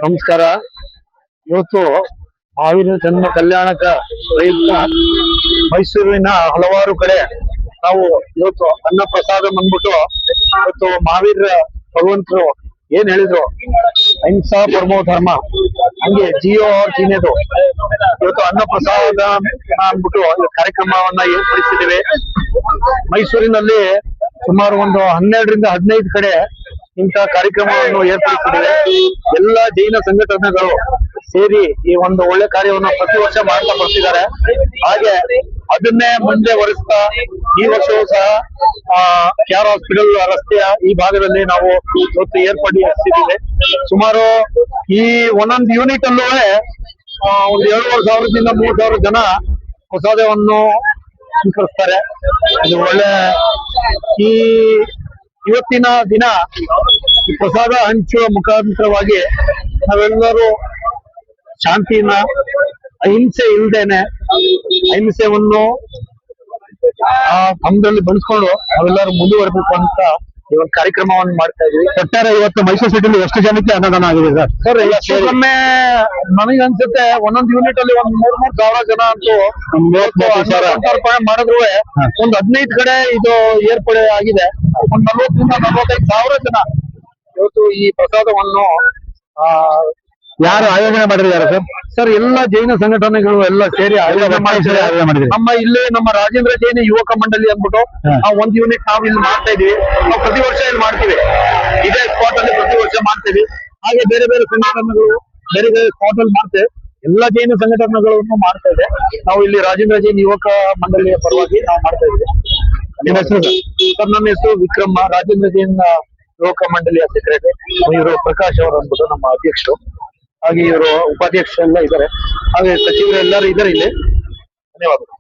ನಮಸ್ಕಾರ. ಇವತ್ತು ಮಹಾವೀರ ಜನ್ಮ ಕಲ್ಯಾಣಕ ಪ್ರಯುಕ್ತ ಮೈಸೂರಿನ ಹಲವಾರು ಕಡೆ ನಾವು ಇವತ್ತು ಅನ್ನ ಪ್ರಸಾದ ಬಂದ್ಬಿಟ್ಟು ಇವತ್ತು ಮಹಾವೀರ ಭಗವಂತರು ಏನ್ ಹೇಳಿದ್ರು, ಅಹಿಂಸಾ ಪರಮೋ ಧರ್ಮ, ಹಂಗೆ ಜಿಯೋ ಜೀನೆದು ಇವತ್ತು ಅನ್ನ ಪ್ರಸಾದ ಅಂದ್ಬಿಟ್ಟು ಕಾರ್ಯಕ್ರಮವನ್ನ ಏರ್ಪಡಿಸಿದ್ದೇವೆ. ಮೈಸೂರಿನಲ್ಲಿ ಸುಮಾರು ಒಂದು 12 ರಿಂದ 15 ಕಡೆ ಇಂಥ ಕಾರ್ಯಕ್ರಮವನ್ನು ಏರ್ಪಡಿಸಿದ್ದೇವೆ. ಎಲ್ಲ ಜೈನ ಸಂಘಟನೆಗಳು ಸೇರಿ ಈ ಒಂದು ಒಳ್ಳೆ ಕಾರ್ಯವನ್ನು ಪ್ರತಿ ವರ್ಷ ಮಾಡ್ತಾ ಬರ್ತಿದ್ದಾರೆ. ಹಾಗೆ ಅದನ್ನೇ ಮುಂದೆ ವರಿಸ್ತಾ ಈ ವರ್ಷವೂ ಸಹ ಕ್ಯಾರ್ ಹಾಸ್ಪಿಟಲ್ ರಸ್ತೆಯ ಈ ಭಾಗದಲ್ಲಿ ನಾವು ಇವತ್ತು ಏರ್ಪಡಿಸಿದ್ದೇವೆ. ಸುಮಾರು ಈ ಒಂದೊಂದು ಯೂನಿಟ್ ಅಲ್ಲೂ ಒಂದು 2,500 ದಿಂದ 3,000 ಜನ ಪ್ರಸಾದವನ್ನು ಸ್ವೀಕರಿಸ್ತಾರೆ. ಇದು ಒಳ್ಳೆ ಈ ಇವತ್ತಿನ ದಿನ ಈ ಪ್ರಸಾದ ಹಂಚುವ ಮುಖಾಂತರವಾಗಿ ನಾವೆಲ್ಲರೂ ಶಾಂತಿಯನ್ನ, ಅಹಿಂಸೆ ಇಲ್ದೇನೆ ಅಹಿಂಸೆಯನ್ನು ತಮ್ಮದಲ್ಲಿ ಬೆಳೆಸ್ಕೊಂಡು ನಾವೆಲ್ಲರೂ ಮುಂದುವರಬೇಕು ಅಂತ ಈ ಒಂದು ಕಾರ್ಯಕ್ರಮವನ್ನು ಮಾಡ್ತಾ ಇದೀವಿ. ಒಟ್ಟಾರೆ ಇವತ್ತು ಮೈಸೂರು ಸಿಟಿಲಿ ಎಷ್ಟು ಜನಕ್ಕೆ ಅನ್ನದಾನ ಆಗಿದೆ ಸರ್? ಒಮ್ಮೆ ನನಗನ್ಸುತ್ತೆ ಒಂದೊಂದು ಯೂನಿಟ್ ಅಲ್ಲಿ ಒಂದ್ 3,000 ಜನ ಅಂತೂ ಸಮರ್ಪಣೆ ಮಾಡಿದ್ರು. ಒಂದು 15 ಕಡೆ ಇದು ಏರ್ಪಡೆ ಆಗಿದೆ. ಒಂದ್ 40 ರಿಂದ 45,000 ಜನ ಇವತ್ತು ಈ ಪ್ರಸಾದವನ್ನು ಯಾರು ಆಯೋಜನೆ ಮಾಡಿದ್ದಾರೆ ಸರ್? ಸರ್, ಎಲ್ಲ ಜೈನ ಸಂಘಟನೆಗಳು ಎಲ್ಲ ಸೇರಿ ಆಯೋಜನೆ ಮಾಡಿದ್ದಾರೆ. ನಮ್ಮ ಇಲ್ಲಿ ನಮ್ಮ ರಾಜೇಂದ್ರ ಜೈನ ಯುವಕ ಮಂಡಳಿ ಅಂದ್ಬಿಟ್ಟು ನಾವು ಒಂದು ಯೂನಿಟ್ ನಾವು ಇಲ್ಲಿ ಮಾಡ್ತಾ ಇದೀವಿ. ನಾವು ಪ್ರತಿ ವರ್ಷ ಇಲ್ಲಿ ಮಾಡ್ತೀವಿ, ಇದೇ ಸ್ಪಾಟ್ ಅಲ್ಲಿ ಪ್ರತಿ ವರ್ಷ ಮಾಡ್ತೀವಿ. ಹಾಗೆ ಬೇರೆ ಬೇರೆ ಸಂಘಟನೆಗಳು ಬೇರೆ ಬೇರೆ ಸ್ಪಾಟ್ ಅಲ್ಲಿ ಮಾಡ್ತೇವೆ. ಎಲ್ಲ ಜೈನ ಸಂಘಟನೆಗಳನ್ನು ಮಾಡ್ತಾ ಇದೆ. ನಾವು ಇಲ್ಲಿ ರಾಜೇಂದ್ರ ಜೈನ್ ಯುವಕ ಮಂಡಳಿಯ ಪರವಾಗಿ ನಾವು ಮಾಡ್ತಾ ಇದ್ದೀವಿ. ನಿಮ್ಮ ಹೆಸರು ಸರ್? ನನ್ನ ಹೆಸರು ವಿಕ್ರಮ, ರಾಜೇಂದ್ರ ಜೈನ್ ಯುವಕ ಮಂಡಳಿಯ ಸೆಕ್ರೆಟರಿ. ಇವರು ಪ್ರಕಾಶ್ ಅವರು ಅಂದ್ಬಿಟ್ಟು ನಮ್ಮ ಅಧ್ಯಕ್ಷರು. ಹಾಗೆ ಇವರು ಉಪಾಧ್ಯಕ್ಷ ಎಲ್ಲ ಇದ್ದಾರೆ. ಹಾಗೆ ಸಚಿವರು ಎಲ್ಲರೂ ಇದ್ದಾರೆ ಇಲ್ಲಿ. ಧನ್ಯವಾದಗಳು.